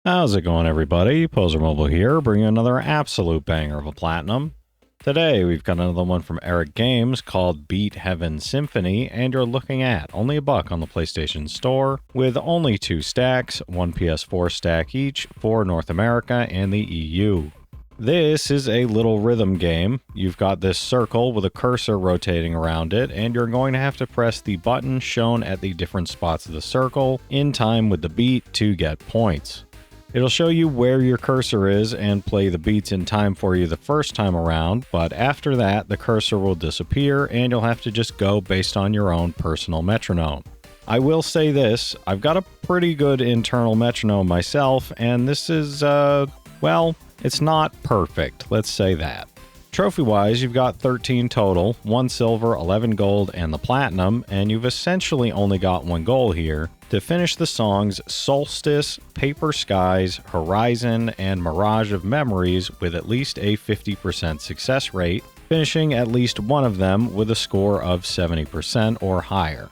How's it going, everybody? Pozermobil here, bringing you another absolute banger of a platinum. Today, we've got another one from Eric Games called Beat Heaven Symphony, and you're looking at only $1 on the PlayStation Store, with only 2 stacks, 1 PS4 stack each for North America and the EU. This is a little rhythm game. You've got this circle with a cursor rotating around it, and you're going to have to press the button shown at the different spots of the circle in time with the beat to get points. It'll show you where your cursor is and play the beats in time for you the first time around, but after that, the cursor will disappear and you'll have to just go based on your own personal metronome. I will say this, I've got a pretty good internal metronome myself, and this is, well, it's not perfect, let's say that. Trophy-wise, you've got 13 total, 1 silver, 11 gold, and the platinum, and you've essentially only got 1 goal here to finish the songs Solstice, Paper Skies, Horizon, and Mirage of Memories with at least a 50% success rate, finishing at least one of them with a score of 70% or higher.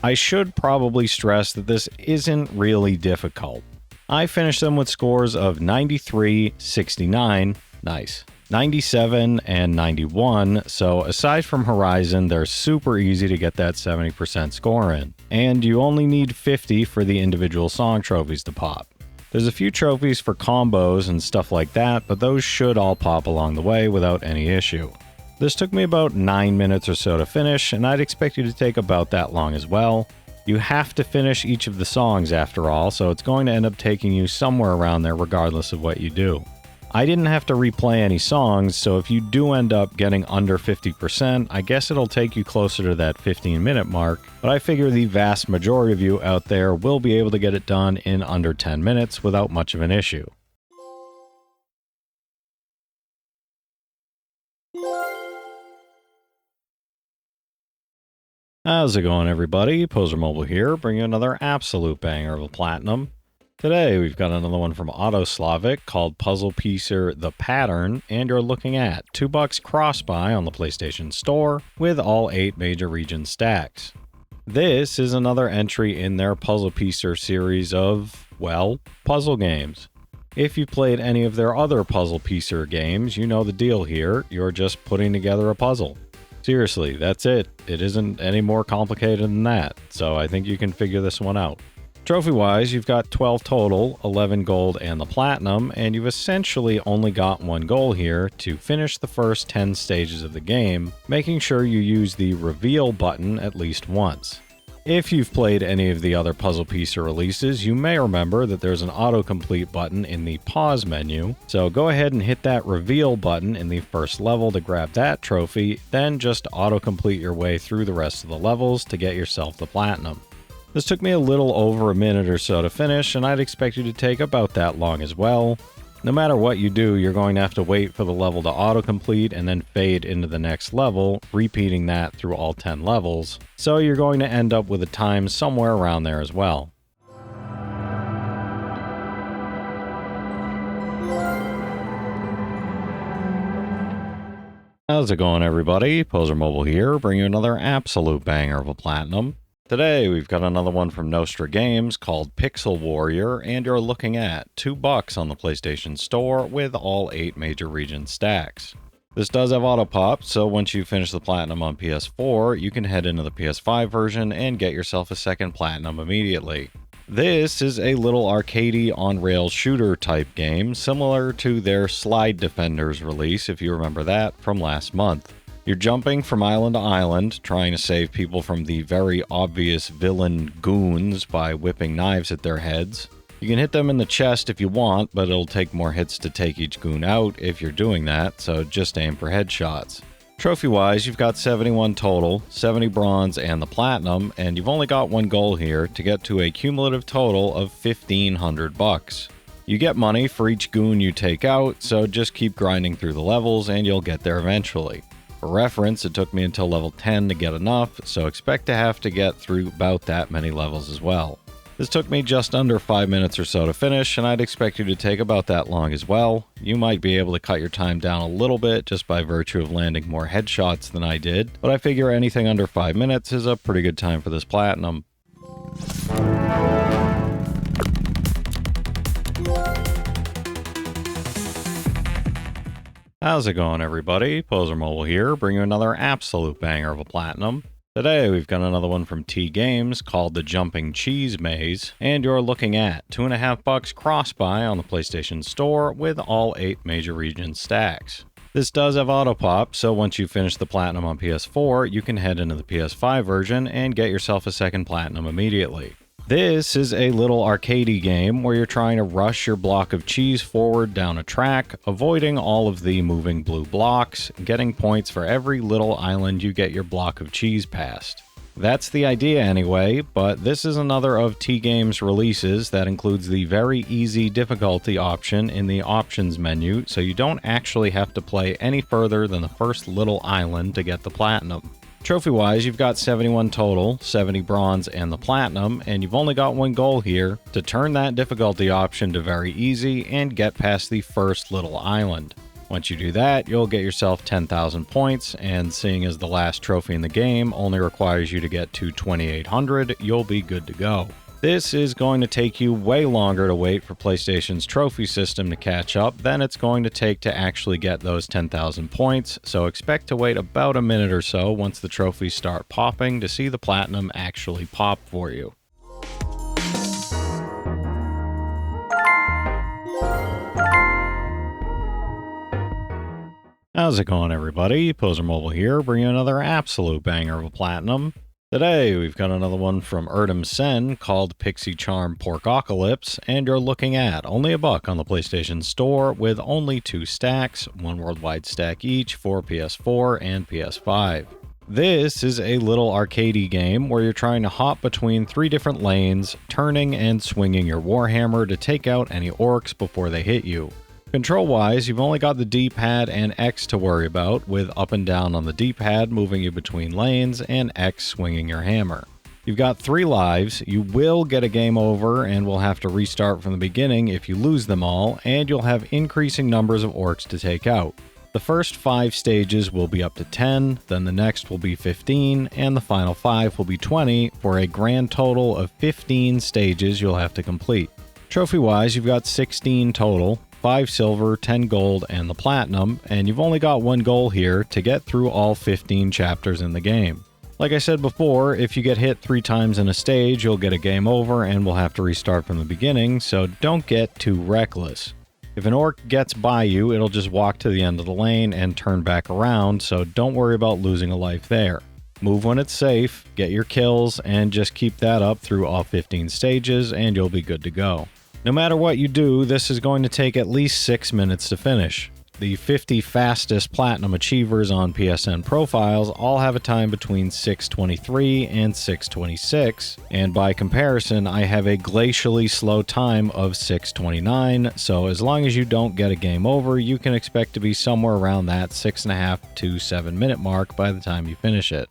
I should probably stress that this isn't really difficult. I finished them with scores of 93, 69, nice, 97, and 91, so aside from Horizon, they're super easy to get that 70% score in. And you only need 50 for the individual song trophies to pop. There's a few trophies for combos and stuff like that, but those should all pop along the way without any issue. This took me about 9 minutes or so to finish, and I'd expect you to take about that long as well. You have to finish each of the songs after all, so it's going to end up taking you somewhere around there regardless of what you do. I didn't have to replay any songs, so if you do end up getting under 50%, I guess it'll take you closer to that 15-minute mark, but I figure the vast majority of you out there will be able to get it done in under 10 minutes without much of an issue. How's it going, everybody? Pozermobil here, bringing you another absolute banger of a platinum. Today, we've got another one from Autoslavic called Puzzle Piecer The Pattern, and you're looking at $2 cross-buy on the PlayStation Store with all 8 major region stacks. This is another entry in their Puzzle Piecer series of, well, puzzle games. If you played any of their other Puzzle Piecer games, you know the deal here. You're just putting together a puzzle. Seriously, that's it. It isn't any more complicated than that, so I think you can figure this one out. Trophy-wise, you've got 12 total, 11 gold, and the platinum, and you've essentially only got 1 goal here to finish the first 10 stages of the game, making sure you use the reveal button at least once. If you've played any of the other Puzzle Piecer releases, you may remember that there's an autocomplete button in the pause menu, so go ahead and hit that reveal button in the first level to grab that trophy, then just autocomplete your way through the rest of the levels to get yourself the platinum. This took me a little over a minute or so to finish, and I'd expect you to take about that long as well. No matter what you do, you're going to have to wait for the level to autocomplete and then fade into the next level, repeating that through all 10 levels, so you're going to end up with a time somewhere around there as well. How's it going, everybody? Pozermobil here, bringing you another absolute banger of a platinum. Today, we've got another one from Nostra Games called Pixel Warrior, and you're looking at $2 on the PlayStation Store with all 8 major region stacks. This does have auto pop, so once you finish the platinum on PS4, you can head into the PS5 version and get yourself a second platinum immediately. This is a little arcadey on-rail shooter type game, similar to their Slide Defenders release, if you remember that, from last month. You're jumping from island to island, trying to save people from the very obvious villain goons by whipping knives at their heads. You can hit them in the chest if you want, but it'll take more hits to take each goon out if you're doing that, so just aim for headshots. Trophy-wise, you've got 71 total, 70 bronze, and the platinum, and you've only got 1 goal here to get to a cumulative total of $1,500. You get money for each goon you take out, so just keep grinding through the levels and you'll get there eventually. For reference, it took me until level 10 to get enough, so expect to have to get through about that many levels as well. This took me just under 5 minutes or so to finish, and I'd expect you to take about that long as well. You might be able to cut your time down a little bit just by virtue of landing more headshots than I did, but I figure anything under 5 minutes is a pretty good time for this platinum. How's it going, everybody? Pozermobil here, bringing you another absolute banger of a platinum. Today we've got another one from T Games called the Jumping Cheese Maze, and you're looking at $2.50 cross-buy on the PlayStation Store with all 8 major region stacks. This does have auto-pop, so once you finish the platinum on PS4, you can head into the PS5 version and get yourself a second platinum immediately. This is a little arcadey game where you're trying to rush your block of cheese forward down a track, avoiding all of the moving blue blocks, getting points for every little island you get your block of cheese past. That's the idea anyway, but this is another of T Games' releases that includes the very easy difficulty option in the options menu, so you don't actually have to play any further than the first little island to get the platinum. Trophy-wise, you've got 71 total, 70 bronze and the platinum, and you've only got one goal here, to turn that difficulty option to very easy and get past the first little island. Once you do that, you'll get yourself 10,000 points, and seeing as the last trophy in the game only requires you to get to 2,800, you'll be good to go. This is going to take you way longer to wait for PlayStation's trophy system to catch up than it's going to take to actually get those 10,000 points, so expect to wait about a minute or so once the trophies start popping to see the platinum actually pop for you. How's it going, everybody? Pozermobil here, bringing you another absolute banger of a platinum. Today, we've got another one from Sen called Pixicharm Porkocalypse, and you're looking at only $1 on the PlayStation Store with only 2 stacks, 1 worldwide stack each for PS4 and PS5. This is a little arcadey game where you're trying to hop between 3 different lanes, turning and swinging your warhammer to take out any orcs before they hit you. Control-wise, you've only got the D-pad and X to worry about, with up and down on the D-pad moving you between lanes and X swinging your hammer. You've got 3 lives, you will get a game over and will have to restart from the beginning if you lose them all, and you'll have increasing numbers of orcs to take out. The first 5 stages will be up to 10, then the next will be 15, and the final 5 will be 20, for a grand total of 15 stages you'll have to complete. Trophy-wise, you've got 16 total. 5 silver, 10 gold, and the platinum, and you've only got one goal here to get through all 15 chapters in the game. Like I said before, if you get hit 3 times in a stage, you'll get a game over and will have to restart from the beginning, so don't get too reckless. If an orc gets by you, it'll just walk to the end of the lane and turn back around, so don't worry about losing a life there. Move when it's safe, get your kills, and just keep that up through all 15 stages, and you'll be good to go. No matter what you do, this is going to take at least 6 minutes to finish. The 50 fastest platinum achievers on PSN profiles all have a time between 6:23 and 6:26, and by comparison, I have a glacially slow time of 6:29, so as long as you don't get a game over, you can expect to be somewhere around that 6.5 to 7 minute mark by the time you finish it.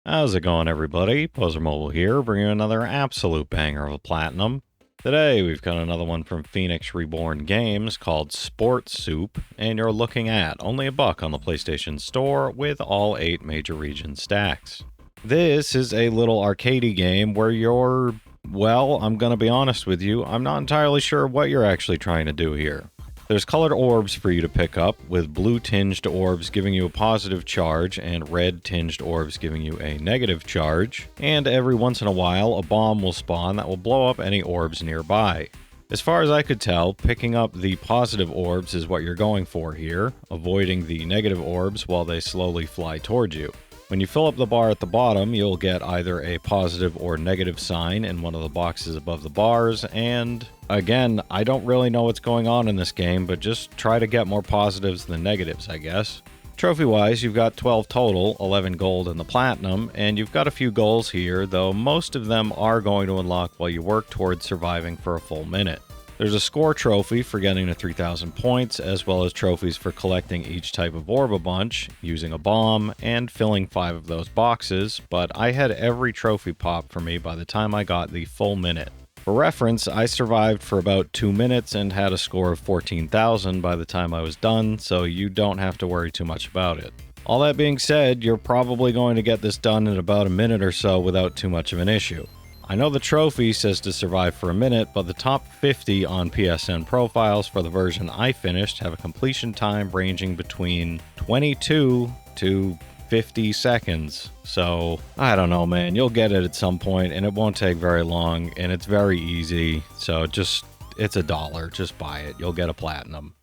How's it going, everybody? Pozermobil here, bringing you another absolute banger of a platinum. Today, we've got another one from Phoenix Reborn Games called Sports Soup, and you're looking at only $1 on the PlayStation Store with all 8 major region stacks. This is a little arcadey game where well, I'm gonna be honest with you, I'm not entirely sure what you're actually trying to do here. There's colored orbs for you to pick up, with blue-tinged orbs giving you a positive charge and red-tinged orbs giving you a negative charge, and every once in a while a bomb will spawn that will blow up any orbs nearby. As far as I could tell, picking up the positive orbs is what you're going for here, avoiding the negative orbs while they slowly fly towards you. When you fill up the bar at the bottom, you'll get either a positive or negative sign in one of the boxes above the bars, and again, I don't really know what's going on in this game, but just try to get more positives than negatives, I guess. Trophy-wise, you've got 12 total, 11 gold and the platinum, and you've got a few goals here, though most of them are going to unlock while you work towards surviving for a full minute. There's a score trophy for getting to 3,000 points, as well as trophies for collecting each type of orb a bunch, using a bomb, and filling 5 of those boxes, but I had every trophy pop for me by the time I got the full minute. For reference, I survived for about 2 minutes and had a score of 14,000 by the time I was done, so you don't have to worry too much about it. All that being said, you're probably going to get this done in about a minute or so without too much of an issue. I know the trophy says to survive for a minute, but the top 50 on PSN profiles for the version I finished have a completion time ranging between 22 to 50 seconds. So, I don't know, man. You'll get it at some point, and it won't take very long, and it's very easy. So, it's $1. Just buy it. You'll get a platinum.